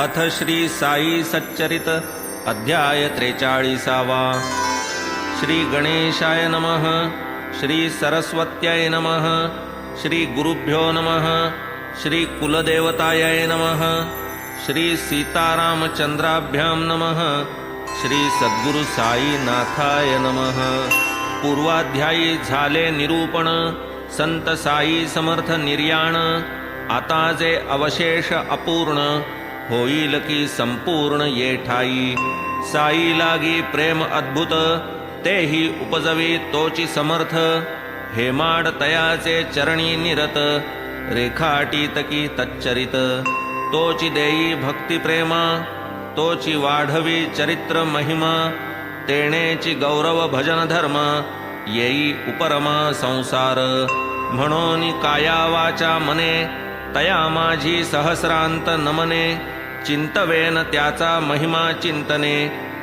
अथ श्री साई सच्चरित अध्याय 43। श्री गणेशाय नमः। श्री सरस्वत्याय नमः। श्री गुरुभ्यो नमः। श्री कुलदेवताय नमः। श्री सीतारामचंद्राभ्यां नमः। श्री सद्गुरु साईनाथाय नमः। पूर्वाध्यायी झाले निरूपण संत साई समर्थ निर्याण। आता जे अवशेष अपूर्ण होईल की संपूर्ण ये ठाई। साई लागी प्रेम अद्भुत तेही उपजवी तोची समर्थ। हेमाड तयाचे चरणी निरत रेखाटीत की तच्चरित। तोची देई भक्ती प्रेमा तोची वाढवी चरित्र महिमा। तेणेची गौरव भजन धर्म येई उपरमा संसार। म्हणून काया वाचा मने तया माझी सहस्रांत नमने। चिंतवेन त्याचा महिमा चिंतने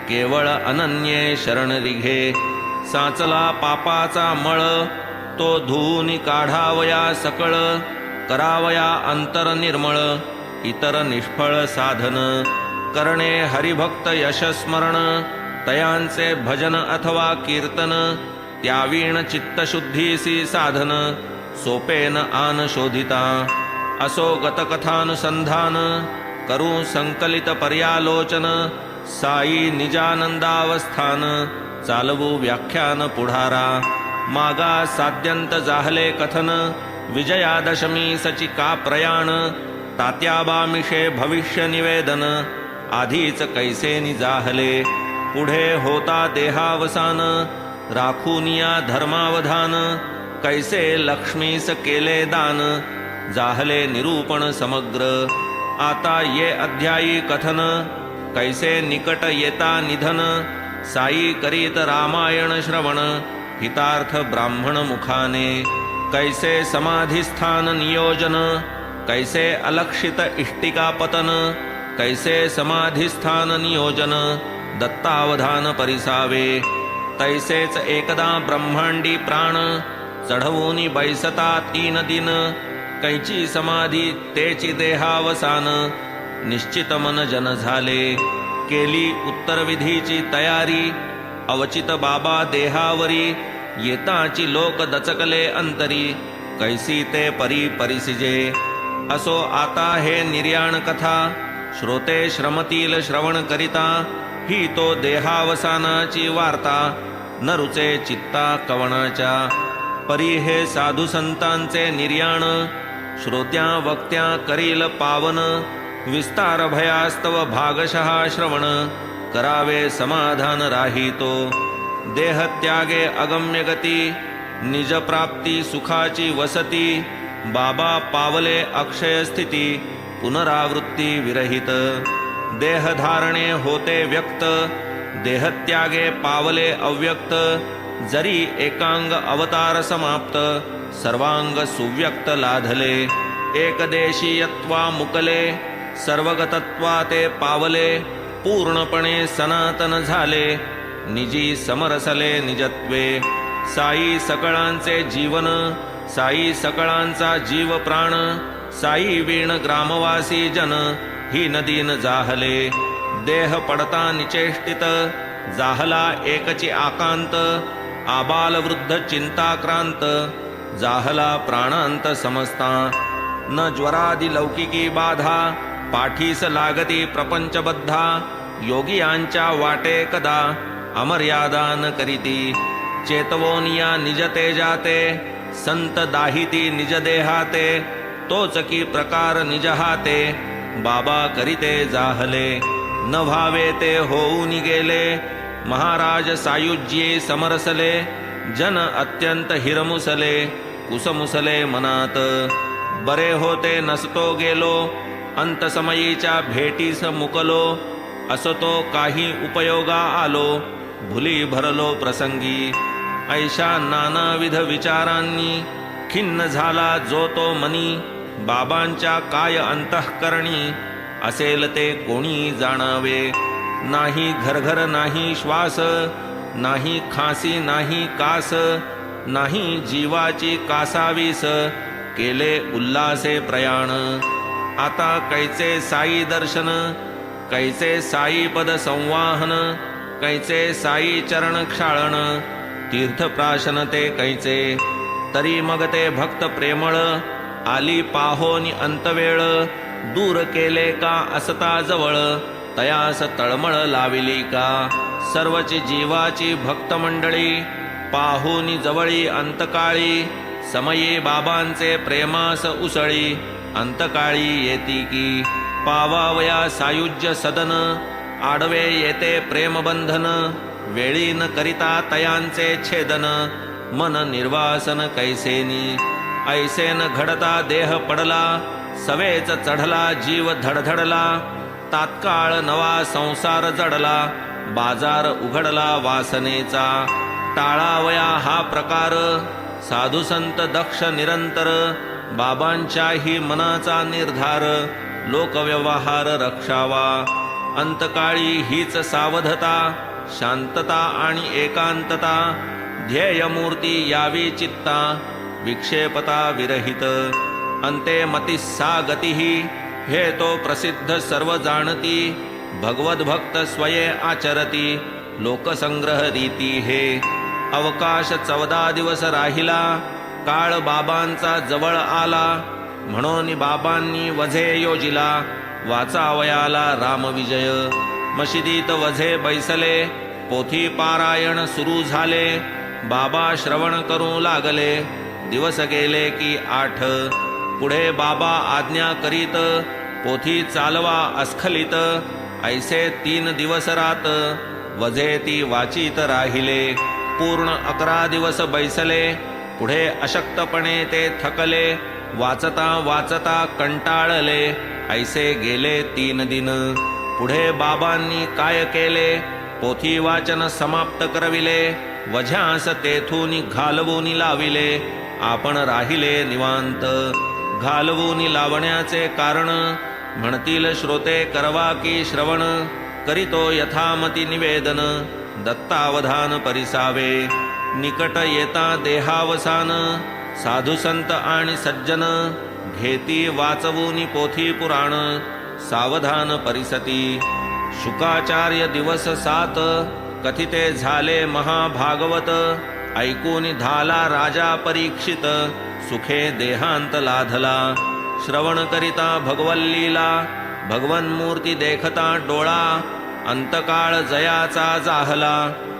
केवळ अनन्ये शरण रिघे। साचला पापाचा मळ तो धुवून काढावया सकळ। करावया अंतर निर्मळ इतर निष्फळ साधन। करणे हरिभक्त यशस्मरण तयांचे भजन अथवा कीर्तन। त्यावीण चित्तशुद्धीसी साधन सोपेन आन शोधिता। असो गतकथानुसंधान करू संकलित पर्यालोचन। साई निजानंदावस्थान चालवू व्याख्यान पुढारा। मागा साद्यंत जाहले कथन विजयादशमी सची का प्रयाण। तात्याबामिषे भविष्य निवेदन आधीच कैसे निजाहले। पुढे होता देहावसान राखूनिया धर्मावधान। कैसे लक्ष्मीस केले दान जाहले निरूपण समग्र। आता ये अध्यायी कथन कैसे निकट येता निधन। साई करीत रामायण श्रवण हितार्थ ब्राह्मण मुखाने। कैसे समाधिस्थान नियोजन कैसे अलक्षित इष्टिका पतन। कैसे समाधिस्थान नियोजन दत्तावधान परिसावे। तैसेच एकदा ब्रह्मांडी प्राण चढवूनी बैसता 3 दिन। कैची समाधी तेची देहावसान निश्चित मन जन झाले। केली उत्तरविधीची तयारी अवचित बाबा देहावरी। येताची लोक दचकले अंतरी कैसी ते परी परिसिजे। असो आता हे निर्याण कथा श्रोते श्रमतील श्रवण करिता। ही तो देहावसानाची वार्ता न रुचे चित्ता कवणाच्या। परी हे साधू संतांचे निर्याण श्रोत्या वक्त्या करील पावन। विस्तार भयास्तव भागशः श्रवण करावे समाधान राहितो। देहत्यागे अगम्य गती निज प्राप्ती सुखाची वसती। बाबा पावले अक्षय स्थिती पुनरावृत्ती विरहित। देहधारणे होते व्यक्त देहत्यागे पावले अव्यक्त। जरी एकांग अवतार समाप्त सर्वांग सुव्यक्त लाधले। एकदेशीयत्वा मुकले सर्वगतत्वा ते पावले। पूर्णपणे सनातन झाले निजी समरसले निजत्वे। साई सकळांचे जीवन साई सकळांचा जीव प्राण। साई वीण ग्रामवासी जन ही नदीन जाहले। देह पडता निचेष्टित जाहला एकची आकांत। आबाल वृद्ध चिंताक्रांत जाहला प्राणांत समस्ता। न ज्वरादि लौकिकी बाधा पाठीस लागती प्रपंचबद्धा। योगियांच्या वाटे कदा अमर्यादा न करीती। चेतवोनिया निज तेजाते संत दाहिती निज देहाते। तोच की प्रकार निज हाते बाबा करीते जाहले। न भावे ते होऊन गेले महाराज सायुज्ये समरसले। जन अत्यंत हिरमुसले कुसमुसले मनात। बरे होते नसतो गेलो अंतसमयीच्या भेटीस मुकलो। असतो काही उपयोगा आलो भुली भरलो प्रसंगी। ऐशा नानाविध विचारांनी खिन्न झाला जो तो मनी। बाबांच्या काय अंतःकरणी असेल ते कोणी जाणावे। नाही घरघर नाही श्वास नाही खासी नाही कास। नाही जीवाची कासावीस केले उल्हासे प्रयाण। आता कैचे साई दर्शन कैचे साई पद संवाहन, कैचे साई चरण क्षाळन, तीर्थप्राशन ते कैचे, तरी मग ते भक्त प्रेमळ, आली पाहोनी अंतवेळ, दूर केले का असता जवळ, तयास तळमळ लाविली का, सर्वची जीवाची भक्त मंडळी, पाहुनी जवळी अंतकाळी, समयी बाबांचे प्रेमास उसळी, अंतकाळी येती की, पावावया सायुज्य सदन, आडवे येते प्रेमबंधन, वेळी न करिता तयांचे छेदन, मन निर्वासन कैसेनी, ऐसे न घडता देह पडला, सवेच चढला जीव धडधडला, तात्काळ नवा संसार जडला, बाजार उघडला वासनेचा, टाळावया हा प्रकार, साधू संत दक्ष निरंतर, बाबांच्याही मनाचा निर्धार, लोकव्यवहार रक्षावा, अंतकाळी हीच सावधता, शांतता आणि एकांतता, ध्येयमूर्ती यावी चित्ता, विक्षेपता विरहित, अंते मतिस्सा गतिही, हे तो प्रसिद्ध सर्व जाणती, भगवत भक्त स्वये आचरती, लोकसंग्रह रीती हे, अवकाश 14 दिवस राहिला, काळ बाबांचा जवळ आला, म्हणून बाबांनी वझे योजिला, वाचावयाला रामविजय, मशिदीत वझे बैसले, पोथी पारायण सुरू झाले, बाबा श्रवण करू लागले, दिवस गेले की 8, पुढे बाबा आज्ञा करीत, पोथी चालवा अस्खलित, ऐसे 3 दिवस रात, वझे ती वाचित राहिले, पूर्ण 11 दिवस बैसले, पुढे अशक्तपणे ते थकले, वाचता वाचता कंटाळले, ऐसे गेले 3 दिन, पुढे बाबांनी काय केले, पोथी वाचन समाप्त करविले, वझ्यास तेथून घालवून लाविले, आपण राहिले निवांत, घालवून लावण्याचे कारण, म्हणतील श्रोते करवा की श्रवण, करीतो यथामती निवेदन, दत्तावधान परिसावे, निकट येता देहावसान, साधू संत आणि सज्जन, घेती वाचवून पोथी पुराण, सावधान परिसती, शुकाचार्य दिवस 7, कथिते झाले महाभागवत, ऐकून धाला राजा परीक्षित, सुखे देहांत लाधला, श्रवण करिता भगवल्लीला, भगवन मूर्ती देखता डोळा, अंतकाळ जयाचा जाहला,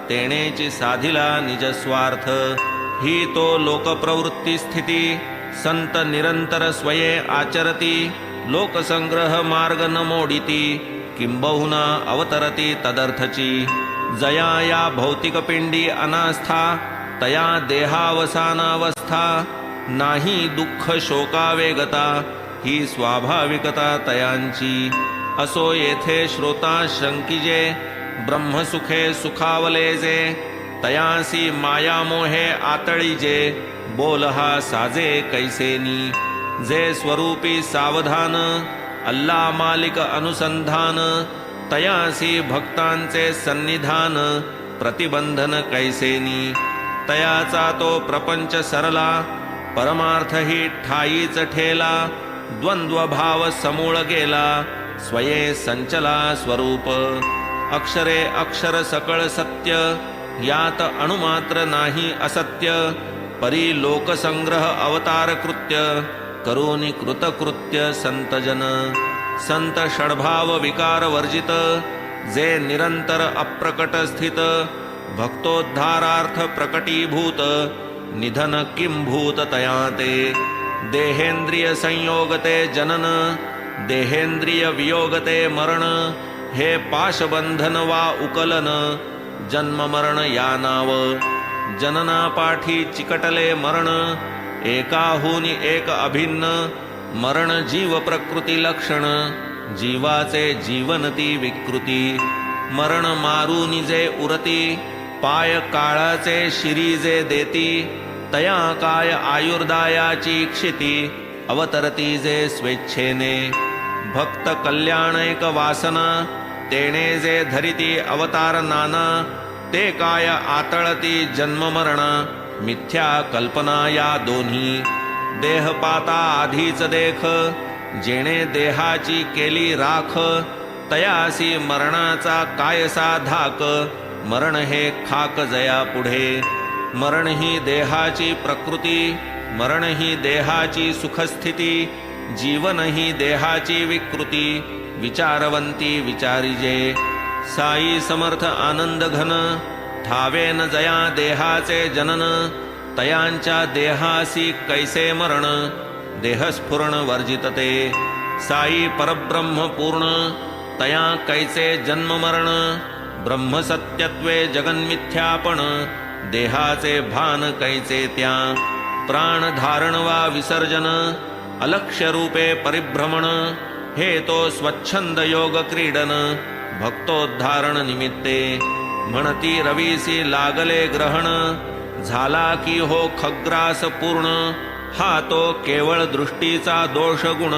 तेणेची साधिला निजस्वार्थ, ही तो लोकप्रवृत्ती स्थिती, संत निरंतर स्वये आचरती, लोकसंग्रह मार्ग न मोडिती, किंबहुना अवतरती तदर्थची, जया या भौतिक पिंडी अनास्था, तया देहावसानावस्था, नाही दुःख शोकावेगता, ही स्वाभाविकता तयांची, असो येथे श्रोता शंकीजे, ब्रह्मसुखे सुखावलेजे, तयासी मायामोहे आतळीजे, बोल हा साजे कैसेनी, जे स्वरूपी सावधान, अल्ला मालिक अनुसंधान, तयासी भक्तांचे सन्निधान, प्रतिबंधन कैसेनी, तयाचा तो प्रपंच सरला, परमार्थ ही ठाईच ठेला, द्वंद्व भाव समूळ गेला, स्वये संचला स्वरूप, अक्षरे अक्षर सकळ सत्य, यात अणुमात्र नाही असत्य, परी लोकसंग्रह अवतार कृत्य, करोनी कृतकृत्य संतजन, संत षड्भाव विकार वर्जित, जे निरंतर अप्रकट स्थित, भक्तोद्धारार्थ प्रकटीभूत, निधन किंभूत तयाते, देहेंद्रिय संयोगते जनन, देहेंद्रिय वियोगते मरण, हे पाशबंधन वा उकलन, जन्म मरण या नाव, जननापाठी चिकटले मरण, एकाहूनी एक अभिन्न, मरण जीव प्रकृती लक्षण, जीवाचे जीवनती विकृती, मरण मारून जे उरती, पाय काळाचे शिरी जे देती, तया काय आयुर्दायाची क्षिती, अवतरती जे स्वेच्छेने, भक्त कल्याणैक वासना, तेणे जे धरिती अवतार नाना, ते काय आतळती जन्म मरण, मिथ्या कल्पना या दोन्ही, देहपाता आधीच देख, जेणे देहाची केली राख, तयासी मरणाचा कायसा धाक, मरण हे खाक जया पुढे. मरण ही देहाची प्रकृती, मरण ही देहाची सुखस्थिती, जीवन ही देहाची विकृती, विचारवंती विचारिजे. साई समर्थ आनंद घन, ठावे न जया देहाचे जनन. तयांच्या देहासी कैसे मरण, देहस्फुरण वर्जितते. साई परब्रह्म पूर्ण, तया कैचे जन्म मरण. ब्रह्मसत्यत्वे जगन्मिथ्यापण, देहाचे भान कैचे त्या. प्राण धारण वा विसर्जन, अलक्ष्य रूपे परिभ्रमण. हे तो स्वच्छंद योग क्रीडन, भक्तोद्धारण निमित्ते. म्हणती रवीसी लागले ग्रहण, झाला की हो खग्रास पूर्ण. हा तो केवळ दृष्टीचा दोष गुण,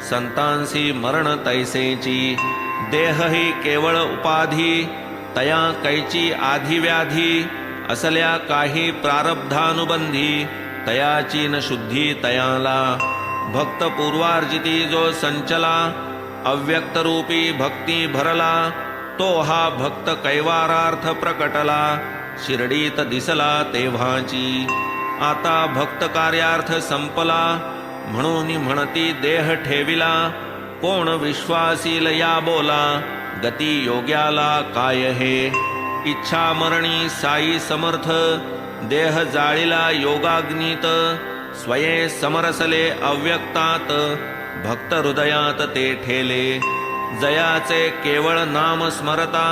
संतांसी मरण तैसेची. देह ही केवळ उपाधी, तया कैची आधी व्याधी. असल्या काही प्रारब्धानुबंधी, तयाची न शुद्धी तयाला. भक्त पूर्वार्जिती जो संचला, अव्यक्त रूपी भक्ती भरला. तो हा भक्त कैवारार्थ प्रकटला, शिर्डीत दिसला तेव्हाची. आता भक्त कार्यार्थ संपला, म्हणून म्हणती देह ठेविला. कोण विश्वासील या बोला, गती योग्याला काय हे. इच्छा मरणी साई समर्थ, देह जाळीला योगाग्नीत. स्वये समरसले अव्यक्तात, भक्त हृदयात ते ठेले. जयाचे केवळ नाम स्मरता,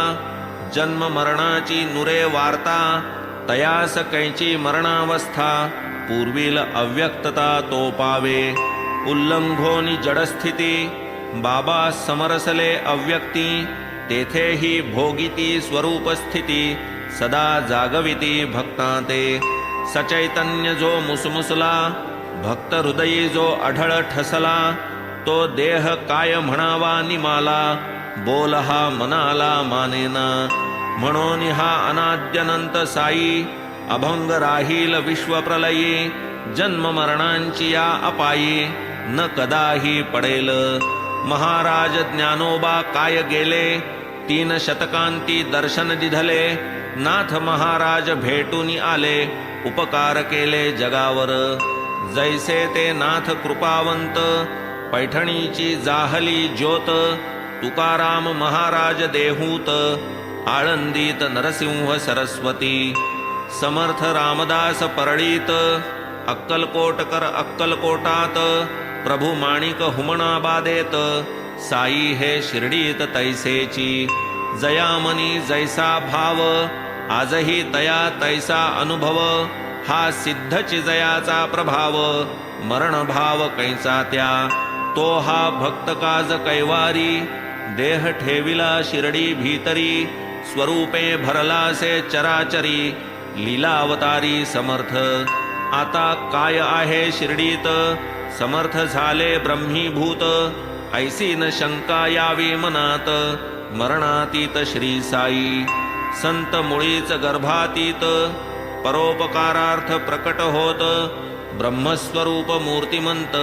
जन्म मरणाची नुरे वार्ता. तयास कैची मरणावस्था, पूर्वील अव्यक्तता तो पावे. उल्लंघोनी जडस्थिती, बाबा समरसले अव्यक्ती. तेथेही भोगिती स्वरूपस्थिती, सदा जागविती भक्ताते. सचैतन्य जो मुसमुसला, भक्त हृदयी जो अढळ ठसला. तो देह काय म्हणावा निमाला, बोल हा मनाला मानेना. म्हणून हा अनाद्यनंत साई, अभंग राहील विश्वप्रलयी. जन्म मरणांची या अपायी, न कदाही पडेल. महाराज ज्ञानोबा काय गेले, 3 शतकांती दर्शन दिधले. नाथ महाराज भेटून आले, उपकार केले जगावर. जैसे ते नाथ कृपावंत, पैठणीची जाहली ज्योत. तुकाराम महाराज देहूत, आळंदीत नरसिंह सरस्वती. समर्थ रामदास परळीत, अक्कलकोटकर अक्कलकोटात. प्रभू माणिक हुमणाबादेत, साई हे शिर्डीत तैसेची. जयामनी जैसा भाव, आजही तया तैसा अनुभव. हा सिद्धची जयाचा प्रभाव, मरण भाव कैचा त्या. तो हा भक्त काज कैवारी, देह ठेविला शिर्डी भीतरी. स्वरूपे भरलासे चराचरी, लीलावतारी समर्थ. आता काय आहे शिर्डीत, समर्थ झाले ब्रह्मीभूत. ऐसी न शंका यावी मनात, मरणातीत श्री साई. संत मुळीच गर्भातीत, परोपकारार्थ प्रकट होत. ब्रह्मस्वरूप मूर्तिमंत,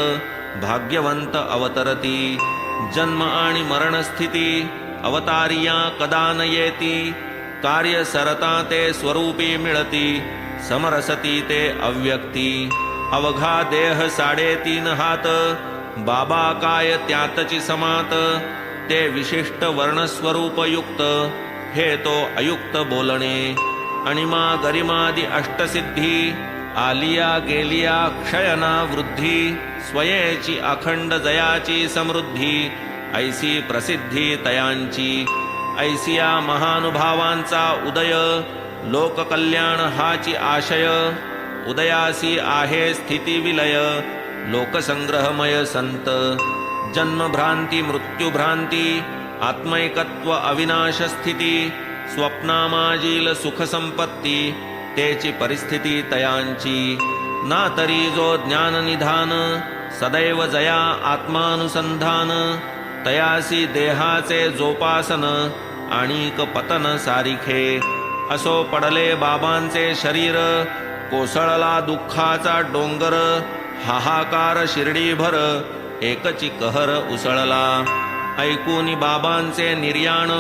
भाग्यवंत अवतरती. जन्म आणि मरणस्थिती, अवतारिया कदा न येती. कार्य सरता ते स्वरूपी मिळती, समरसती ते अव्यक्ती. अवघा देह 3.5 हात, बाबा काय त्यातची समात. ते विशिष्ट वर्णस्वरूप युक्त, हे तो अयुक्त बोलणे. अणिमा गरिमादी अष्टसिद्धी, आलिया गेलिया क्षयना वृद्धी. स्वयेची अखंड जयाची समृद्धी, ऐसी प्रसिद्धी तयांची. ऐसिया महानुभावांचा उदय, लोककल्याण हाची आशय. उदयासी आहे स्थिती विलय, लोकसंग्रहमय संत. जन्मभ्रांती मृत्युभ्रांती, आत्मैकत्व अविनाश स्थिती. स्वप्नामाजील सुखसंपत्ती, तेची परिस्थिती तयांची. ना तरी जो ज्ञाननिधान, सदैव जया आत्मानुसंधान. तयासी देहाचे जोपासन, आणिक पतन सारिखे. असो पडले बाबांचे शरीर, कोसळला दुःखाचा डोंगर. हाहाकार शिर्डीभर, एकची कहर उसळला. ऐकूनी बाबांचे निर्याण,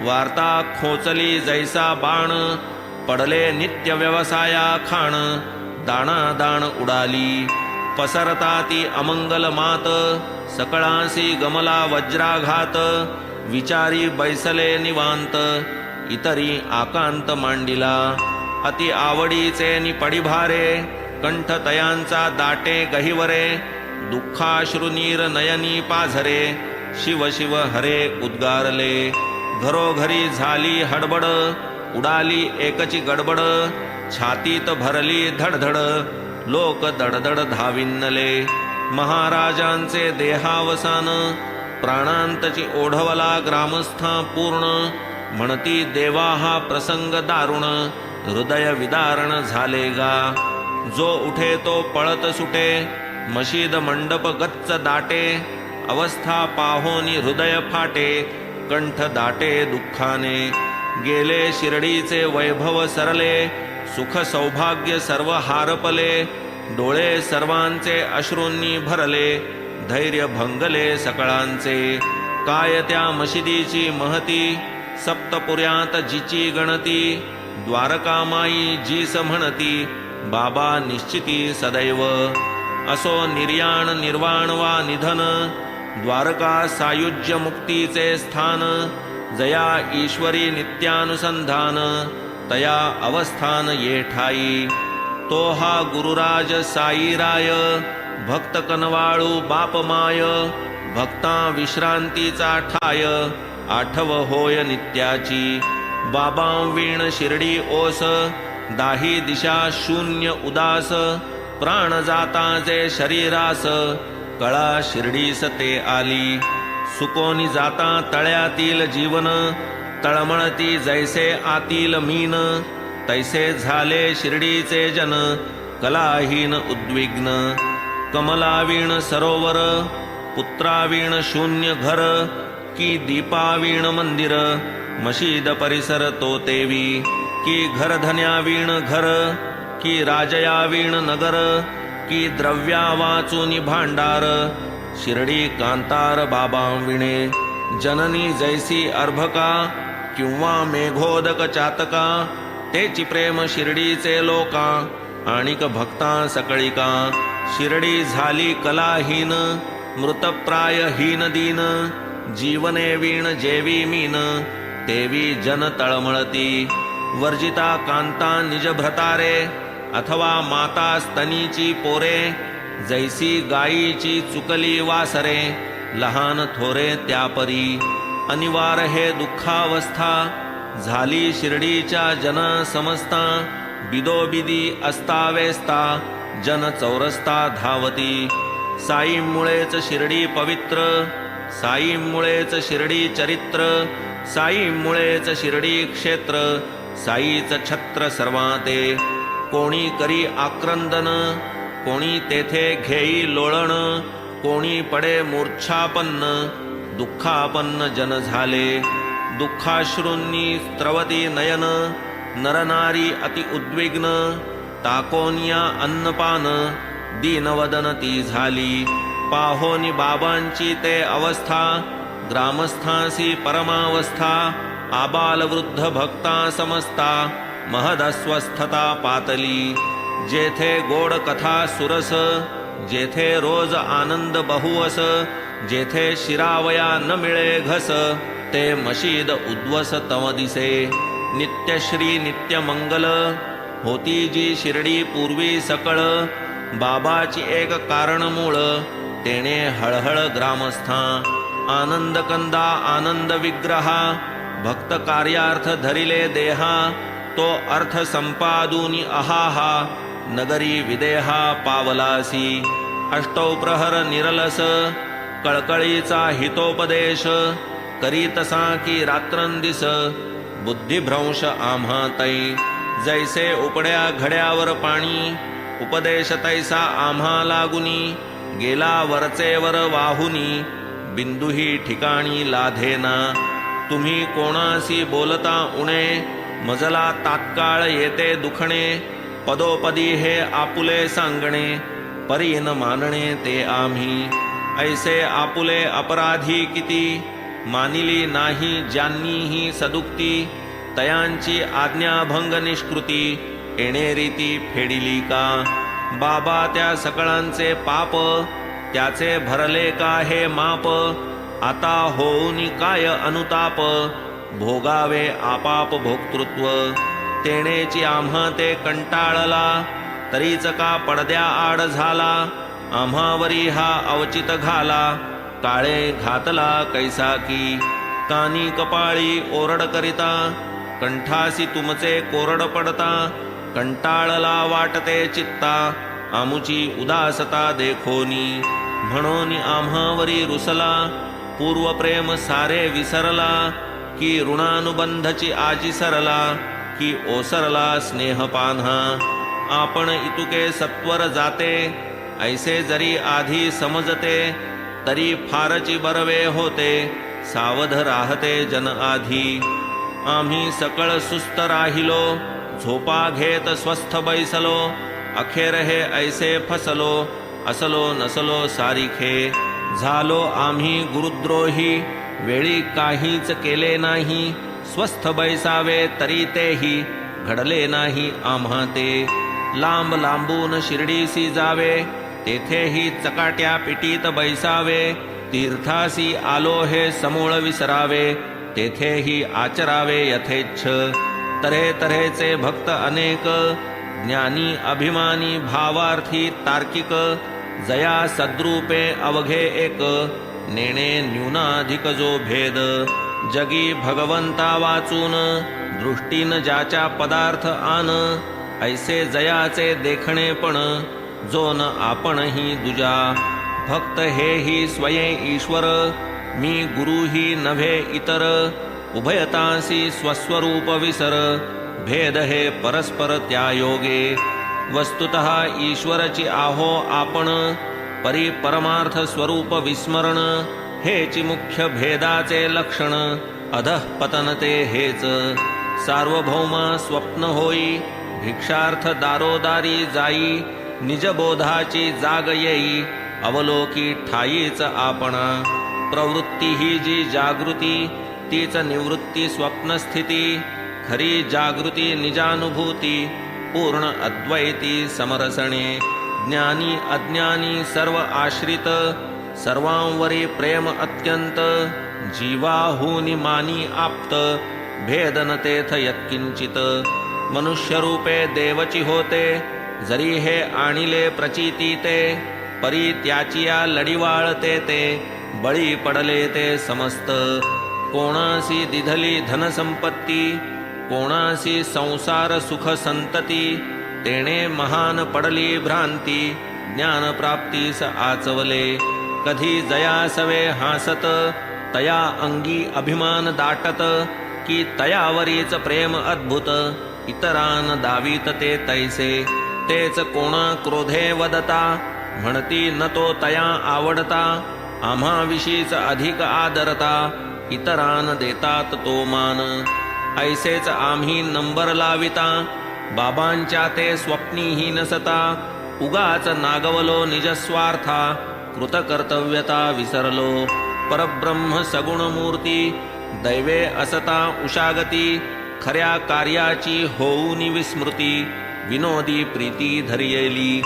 वार्ता खोचली जैसा बाण, पडले नित्य व्यवसाया खाण, दाणादाण उडाली. पसरता ती अमंगल मात, सकळांसी गमला वज्राघात, विचारी बैसले निवांत, इतरी आकांत मांडिला. अति आवडीचे निपडिभारे, कंठ तयांचा दाटे गहिवरे, दुःखाश्रुनीर नयनी पाझरे, शिव शिव हरे उद्गारले. घरोघरी झाली हडबड, उडाली एकची गडबड, छातीत भरली धडधड, लोक दडदड धाविन्नले. महाराजांचे देहावसान, प्राणांतची ओढवला ग्रामस्था पूर्ण, म्हणती देवा हा प्रसंग दारुण, हृदय विदारण झाले गा. जो उठे तो पळत सुटे, मशीद मंडप गच्च दाटे, अवस्था पाहोनी हृदय फाटे, कंठ दाटे दुःखाने. गेले शिर्डीचे वैभव सरले, सुख सौभाग्य सर्व हारपले, डोळे सर्वांचे अश्रूंनी भरले, धैर्य भंगले सकळांचे. काय त्या मशिदीची महती, सप्तपुर्यात जिची गणती, द्वारकामाई जीस म्हणती, बाबा निश्चिती सदैव. असो निर्याण निर्वाण वा निधन, द्वारका सायुज्य मुक्तीचे स्थान, जया ईश्वरी नित्यानुसंधान, तया अवस्थान ये ठाई. तो हा गुरुराज साईराय, भक्त कनवाळू बापमाय, भक्ता विश्रांतीचा ठाय, आठव होय नित्याची. बाबा वीण शिर्डी ओस, दाही दिशा शून्य उदास, प्राण जाताचे शरीरास, कळा शिर्डीस ते आली. सुकोनी जाता तळ्यातील जीवन, तळमळती जैसे आतील मीन, तैसे झाले शिर्डीचे जन, कलाहीन उद्विग्न. कमलावीण सरोवर, पुत्रावीण शून्य घर, की दीपावीण मंदिर, मशीद परिसर तो तेवी. की घरधन्यावीण घर, की राजयावीण नगर, की द्रव्या वाचूनी भांडार, शिर्डी कांतार बाबा विणे. जननी जैसी अर्भका, किंवा मेघोदक चातका, तेची प्रेम शिर्डीचे लोका, आणिक भक्ता सकळिका. शिर्डी झाली कलाहीन, मृतप्राय हीन दीन, जीवने वीण जेवी मीन, तेवी जन तळमळती. वर्जिता कांता निज भ्रतारे, अथवा माता स्तनीची पोरे, जैसी गायीची चुकली वासरे, लहान थोरे त्यापरी. अनिवार हे दुःखावस्था, झाली शिर्डीच्या जन समस्ता, बिदोबिदी अस्तावेस्ता, जन चौरस्ता धावती. साईमुळेच शिर्डी पवित्र, साईमुळेच शिर्डी चरित्र, साईमुळेच शिर्डी क्षेत्र, साईच छत्र सर्वाते. कोणी करी आक्रंदन, कोणी तेथे घेई लोळण, कोणी पडे मूर्छापन्न, दुःखापन्न जन झाले. दुःखाश्रूंनी स्त्रवती नयन, नरनारी अति उद्विग्न, ताकोनिया अन्नपान, दीनवदन ती झाली. पाहोनी बाबांची ते अवस्था, ग्रामस्थांसी परमावस्था, आबाल वृद्ध भक्ता समस्ता, महदस्वस्थता पातली. जेथे गोड कथा सुरस, जेथे रोज आनंद बहुवस, जेथे शिरावया न मिळे घस, ते मशीद उद्वस तम दिसे. नित्यश्री नित्य मंगल, होती जी शिर्डी पूर्वी सकळ, बाबाची एक कारण मूळ, तेने हळहळ ग्रामस्था. आनंद कंदा आनंद विग्रहा, भक्त कार्यार्थ धरिले देहा, तो अर्थ संपादूनी अहाहा, नगरी विदेहा पावलासी. अष्टौ प्रहर निरलस, कळकळीचा हितोपदेश, करीतसा की रात्रंदिस, बुद्धिभ्रंश आम्हा तै. जैसे उपड्या घड्यावर पाणी, उपदेश तैसा आम्हा लागुनी, गेला वरचेवर वाहुनी, बिंदुही ठिकाणी लाधेना. तुम्ही कोणासी बोलता उणे, मजला तात्काळ येते दुखणे, पदोपदी हे आपुले सांगणे, परी न मानणे ते आम्ही. ऐसे आपुले अपराधी किती, मानिली नाही ज्यांनीही सदुक्ती, तयांची आज्ञाभंग निष्कृती, येणे रीती फेडिली का. बाबा त्या सकळांचे पाप, त्याचे भरले का हे माप, आता होऊनी काय अनुताप, भोगावे आपाप भोक्तृत्व. तेणेची आम्हा ते कंटाळला, तरीच का पडद्या आड झाला, आम्हावरी हा अवचित घाला, काळे घातला कैसा की. कानी कपाळी ओरड करिता, कंठासी तुमचे कोरड पडता, कंटाळला वाटते चित्ता, आमुची उदासता देखोनी. म्हणून आम्हावरी रुसला, पूर्वप्रेम सारे विसरला, की ऋणानुबंधची आजी सरला, की ओसरला स्नेह पान्हा. आपण इतुके सत्वर जाते, ऐसे जरी आधी समजते, तरी फारची बरवे होते, सावध राहते जन आधी. आम्ही सकळ सुस्त राहिलो, झोपा घेत स्वस्थ बैसलो, अखेर हे ऐसे फसलो, असलो नसलो सारिखे. झालो आम्ही गुरुद्रोही, वेळी काहीच केले नाही, स्वस्थ बैसावे तरी तेही घडले नाही आम्हा ते. लांब लांबून शिर्डीसी जावे, तेथेही चकाट्या पिटीत बैसावे, तीर्थासी आलो हे समूळ विसरावे, तेथेही आचरावे यथेच्छ. तऱ्हे तऱ्हेचे भक्त अनेक, ज्ञानी अभिमानी भावार्थी तार्किक, जया सद्रूपे अवघे एक, नेणे न्यूनाधिक जो भेद. जगी भगवंता वाचून, दृष्टीन ज्याच्या पदार्थ आन, ऐसे जयाचे देखणे पण, जो न आपणही दुजा. भक्त हेही स्वयं ईश्वर, मी गुरुही नव्हे इतर, उभयतासी स्वस्वरूप विसर, भेद हे परस्पर त्या योगे. वस्तुतः ईश्वरची आहो आपण, परी परमार्थ स्वरूप विस्मरण, हेची मुख्य भेदाचे लक्षण, अधः पतन ते हेच. सार्वभौम स्वप्न होई, भिक्षार्थ दारोदारी जाई, निजबोधाची जाग येई, अवलोकी ठाईच आपणा. प्रवृत्ती ही जी जागृती, तीच निवृत्ती स्वप्नस्थिती, खरी जागृती निजानुभूती, पूर्ण अद्वैती समरसणे. ज्ञानी अज्ञानी सर्व आश्रित, सर्वांवरी प्रेम अत्यंत, जीवाहूनी मानी आप्त, भेद न तेथ यत्किंचित. मनुष्यरूपे देवची होते, जरी हे आणिले प्रचिती ते, परी त्याचिया लढीवाळते ते, बळी पडले ते समस्त. कोणासी दिधली धनसंपत्ती, कोणासी संसार सुख संतती, तेणे महान पडली भ्रांती, ज्ञान प्राप्तीस आचवले. कधी जयासवे हासत, तया अंगी अभिमान दाटत, की तयावरीच प्रेम अद्भुत, इतरान दावीत ते तैसे. तेच कोणा क्रोधे वदता, म्हणती न तो तया आवडता, आम्हाविषयीच अधिक आदरता, इतरान देतात तो मान. ऐसेच आम्ही नंबर लाविता, बाबांच्या ते स्वप्नीही नसता, उगाच नागवलो निजस्वार्था, कृतकर्तव्यता विसरलो. परब्रह्म सगुण मूर्ती, दैवे असता उशागती, खऱ्या कार्याची होऊनी विस्मृती, विनोदी प्रीती धरियेली.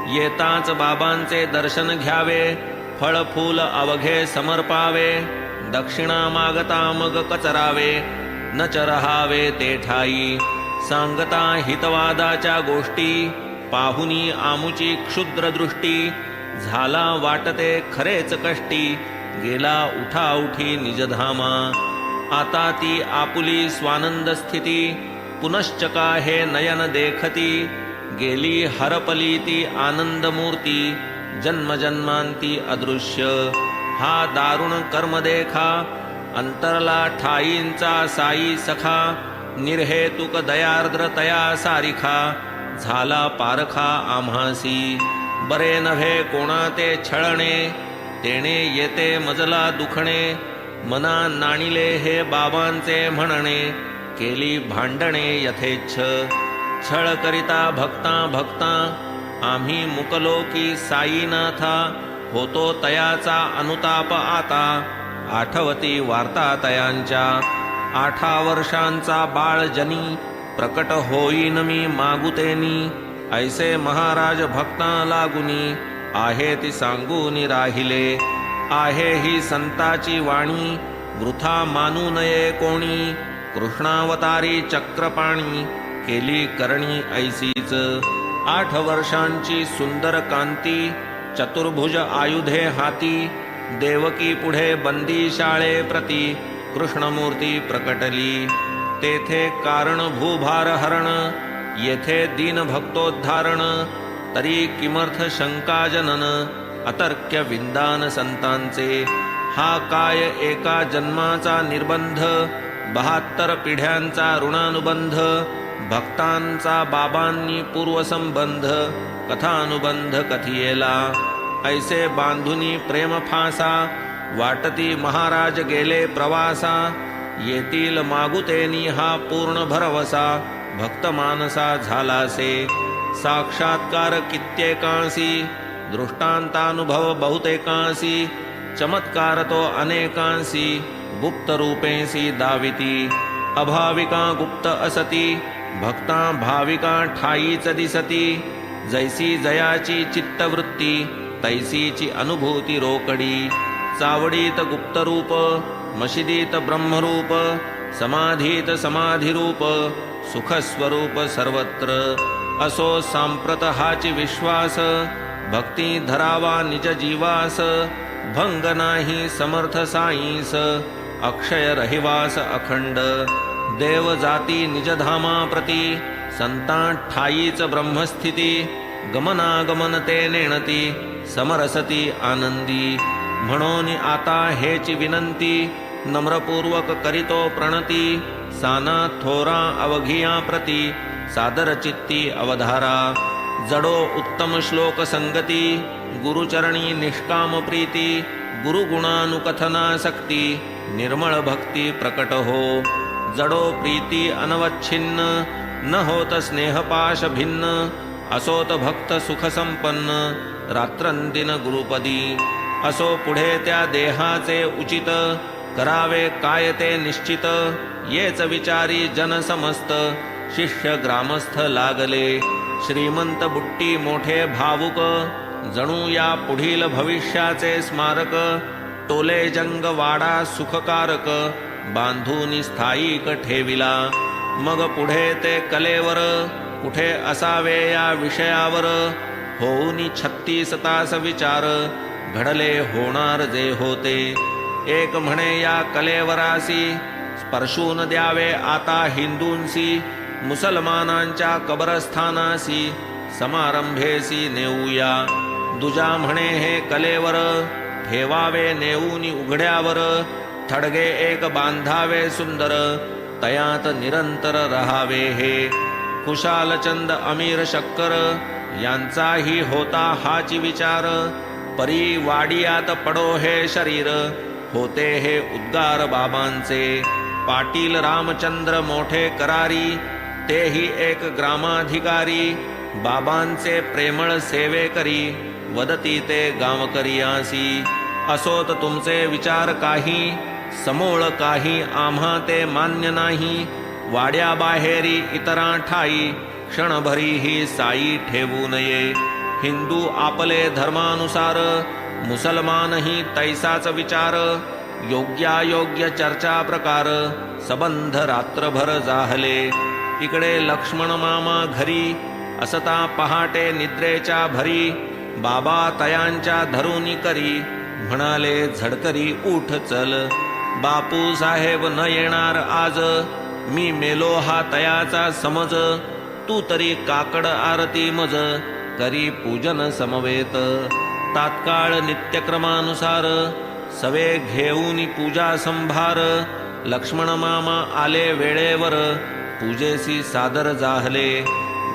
येताच बाबांचे दर्शन घ्यावे, फळ फूल अवघे समर्पावे, दक्षिणा मागता मग कचरावे, न चरहावे ते ठाई. सांगता हितवादाच्या गोष्टी, पाहुनी आमुची क्षुद्र दृष्टी, झाला वाटते खरेच कष्टी, गेला उठाउठी निजधामा. आता ती आपुली स्वानंद स्थिती, पुनश्च का हे नयन देखती, गेली हरपली ती आनंद मूर्ती, जन्मजन्मांती अदृश्य. हा दारुण कर्म देखा, अंतरला ठाईंचा साई सखा, निर्हेतुक दयार्द्रतया सारिखा, झाला पारखा आम्हासी. बरे नव्हे कोणा ते छळणे, तेणे येते मजला दुखणे, मना नाणिले हे बाबांचे म्हणणे, केली भांडणे यथेच्छ. छळ करिता भक्ता भक्ता, आम्ही मुकलो की साईनाथा, होतो तयाचा अनुताप आता, आठवती वार्ता तयांच्या. 8 वर्षांचा बाळ जनी, प्रकट होईन मी मागुतेनी. ऐसे महाराज भक्ता लागुनी, आहे ती सांगून राहिले. आहे ही संताची वाणी, वृथा मानू नये कोणी. कृष्णावतारी चक्रपाणी, केली करणी ऐसीच. 8 वर्षांची सुंदर कांती, चतुर्भुज आयुधे हाती. देवकी पुढे बंदी शाळे प्रती, कृष्णमूर्ती प्रकटली. तेथे कारण भूभार हरण, येथे दीन भक्तोद्धारण. तरी किमर्थ शंका जनन, अतर्क्य विंदान संतांचे. हा काय एका जन्माचा निर्बंध, 72 पिढ्यांचा ऋणानुबंध. भक्तांचा बाबांनी पूर्वसंबंध, कथानुबंध कथियेला. ऐसे बांधुनी प्रेम फासा, वाटती महाराज गेले प्रवासा. येतील मागुतेनी हा पूर्ण भरवसा, भक्त मानसा झालासे. साक्षात्कार कित्येकांसी, दृष्टांतानुभव बहुतेकांसी. चमत्कार तो अनेकांसी, गुप्त रूपेंसी दाविती. अभाविका गुप्त असती, भक्ता भाविका ठाईच दिसती. जैसी जयाची चित्तवृत्ती, तैसीची अनुभूती रोकडी. चावडीत गुप्तरूप, मशिदीत ब्रह्मरूप. समाधीत समाधिरूप, सुखस्वरूप सर्वत्र. असो सांप्रत हाची विश्वास, भक्ती धरावा निज जीवास. भंग नाही समर्थ साईस, अक्षय रहिवास अखंड. देव जाती निजधामा प्रती, संता ठाईच ब्रह्मस्थिती. गमनागमन ते नेणती, समरसती आनंदी. म्हणून आता हेची विनंती, नम्रपूर्वक करीतो प्रणती. साना थोरा अवघिया प्रती, सादर चित्ती अवधारा. जडो उत्तम श्लोक संगती, गुरुचरणी निष्काम प्रीती. गुरुगुणानुकथनासक्ती, निर्मळ भक्ती प्रकट हो. जडो प्रीती अनवच्छिन्न, न होत स्नेहपाश भिन्न. असोत भक्त सुख संपन्न, रात्रंदिन गुरुपदी. असो पुढे त्या देहाचे उचित, करावे काय ते निश्चित. येच विचारी जन समस्त, शिष्य ग्रामस्थ लागले. श्रीमंत बुट्टी मोठे भावुक, जणू या पुढील भविष्याचे स्मारक. टोले जंग वाडा सुखकारक, बांधून स्थायिक ठेविला. मग पुढे ते कलेवर, कुठे असावे या विषयावर. होऊनी 36 तास विचार, घडले होणार जे होते. एक म्हणे या कलेवरासी, स्पर्शून द्यावे आता हिंदूंसी. मुसलमानांच्या कबरस्थानासी, समारंभेसी नेऊया. दुजा म्हणे हे कलेवर, ठेवावे नेऊनी उघड्यावर. थडगे एक बांधावे सुंदर, तयात निरंतर रहावे हे. कुशालचंद अमीर शक्कर, यांचाही होता हाची विचार. परी वाडियात पडो हे शरीर, होते हे उद्गार बाबांचे. पाटील रामचंद्र मोठे करारी, तेही एक ग्रामाधिकारी. बाबांचे प्रेमळ सेवेकरी, वदती ते गावकरियासी. असोत तुमचे विचार काही, समोळ काही आम्हा ते मान्य नाही. वाड्याबाहेरी इतरा ठाई, क्षणभरी ही साई ठेवू नये. हिंदू आपले धर्मानुसार, मुसलमानही तैसाच विचार. योग्यायोग्य चर्चा प्रकार, संबंध रात्रभर जाहले. इकडे लक्ष्मण मामा घरी, असता पहाटे निद्रेच्या भरी. बाबा तयांच्या धरुनी करी, म्हणाले झडकरी उठ चल. बापू साहेब न येणार आज, मी मेलो हा तयाचा समज. तू तरी काकड आरती मज, करी पूजन समवेत. तात्काळ नित्यक्रमानुसार, सवे घेऊन पूजा संभार. लक्ष्मण मामा आले वेळेवर, पूजेसी सादर जाहले.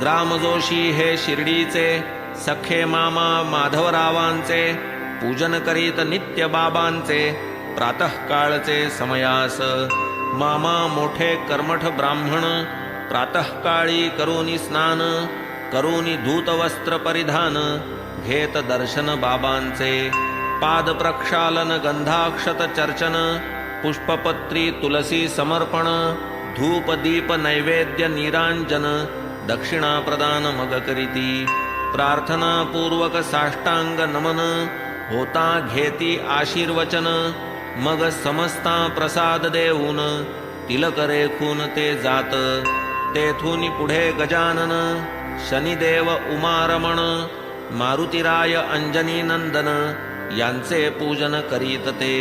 ग्रामजोशी हे शिर्डीचे, सखे मामा माधवरावांचे. पूजन करीत नित्य बाबांचे, प्रातःकाळचे समयास. मामा मोठे कर्मठ ब्राह्मण, प्रातःकाळी करोनी स्नान. करूनी धूत वस्त्र परिधान घेत दर्शन बाबांचे पाद प्रक्षालन गंधाक्षत चर्चन पुष्पपत्री तुलसी समर्पण धूप दीप नैवेद्य निरांजन दक्षिणा प्रदान मग करीती प्रार्थना पूर्वक साष्टांग नमन होता घेती आशीर्वचन मग समस्ता प्रसाद देऊन तिलक रेखून ते जात तेथून पुढे गजानन शनिदेव उमारमण मारुतीराय अंजनी नंदन यांचे पूजन करीत ते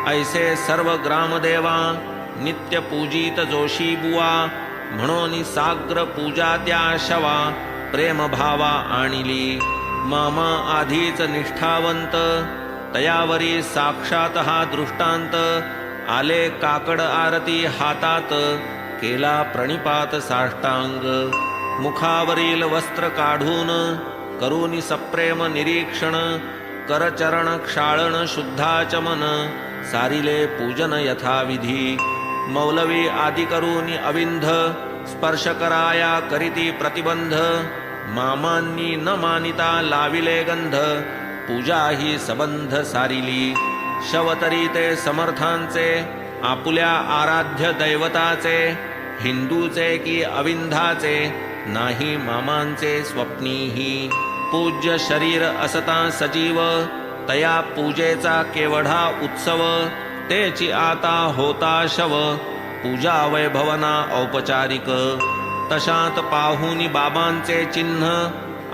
ऐसे सर्व ग्रामदेवा नित्य पूजित जोशी बुवा म्हणून साग्र पूजा त्या शवा प्रेम भावा आणिली मामा आधीच निष्ठावंत तयावरी साक्षात हा दृष्टांत आले काकड आरती हातात केला प्रणिपात साष्टांग मुखावरील वस्त्र काढून करूनी सप्रेम निरीक्षण करचरण क्षाळन शुद्धाचमन सारिले पूजन यथाविधी मौलवी आदि करूनी अविंध स्पर्श कराया करीती प्रतिबंध मामांनी न मानिता लाविले गंध पूजा ही सबंध सारिली शवतरी ते समर्थांचे आपुल्या आराध्य दैवताचे हिंदूचे की अविंधाचे नाही मामांचे स्वप्नीही पूज्य शरीर असता सजीव तया पूजेचा केवढा उत्सव तेची आता होता शव पूजा वैभवना औपचारिक तशात पाहुनी बाबांचे चिन्ह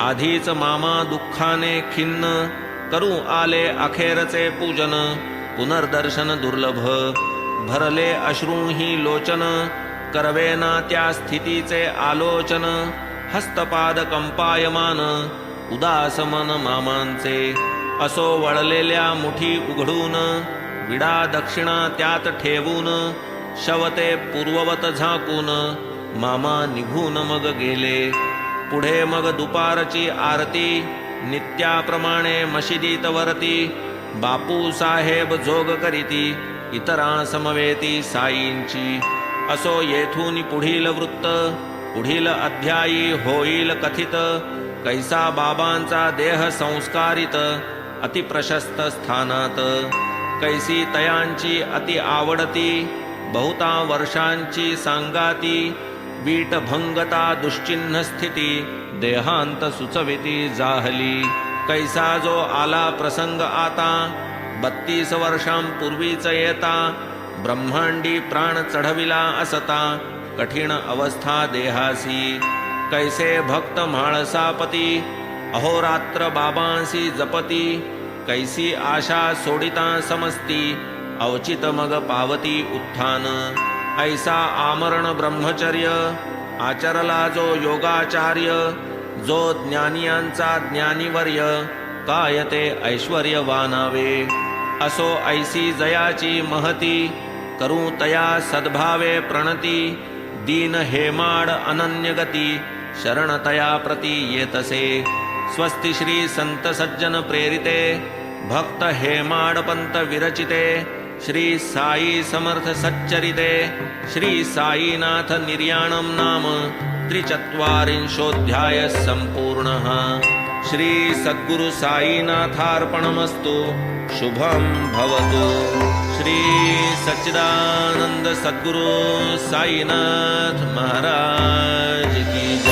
आधीच मामा दुःखाने खिन्न करू आले अखेरचे पूजन पुनर्दर्शन दुर्लभ भरले अश्रूही लोचन करवेना त्या स्थितीचे आलोचन हस्तपाद कंपायमान उदास मन मामांचे असो वळलेल्या मुठी उघडून विडा दक्षिणा त्यात ठेवून शवते पूर्ववत झाकून मामा निघून मग गेले पुढे मग दुपारची आरती नित्याप्रमाणे मशिदीत वरती बापू साहेब जोग करीती इतरा समवेती साईंची असो येथून पुढील वृत्त पुढील अध्यायी होईल कथित कैसा बाबांचा देह संस्कारित अतिप्रशस्त स्थानात कैसी तयांची अति आवडती बहुता वर्षांची सांगाती वीट भंगता दुश्चिन्ह स्थिती देहांत सुचविती जाहली कैसा जो आला प्रसंग आता 32 वर्षांपूर्वीच येता ब्रह्मांडी प्राण चढविला असता कठीण अवस्था देहासी कैसे भक्त म्हाळसापती अहोरात्र बाबांसी जपती कैसी आशा सोडिता समस्ती अवचित मग पावती उत्थान ऐसा आमरण ब्रह्मचर्य आचरला जो योगाचार्य जो ज्ञानियांचा ज्ञानीवर्य काय ते ऐश्वर्यवानावे असो ऐसी जयाची महती करू तया सद्भावे प्रणती दीन हेमाड अनन्यगती शरणतया प्रती येतसे स्वस्ति श्री संत सज्जन प्रेरिते भक्त हेमाड पंत विरचिते श्री साई समर्थ सच्चरिते श्री साईनाथ निर्याणं नाम 43 संपूर्णः श्री सद्गुरु साईनाथार्पणमस्तु शुभं भवतु श्री सच्चिदानंद सद्गुरु साईनाथ महाराज की जय।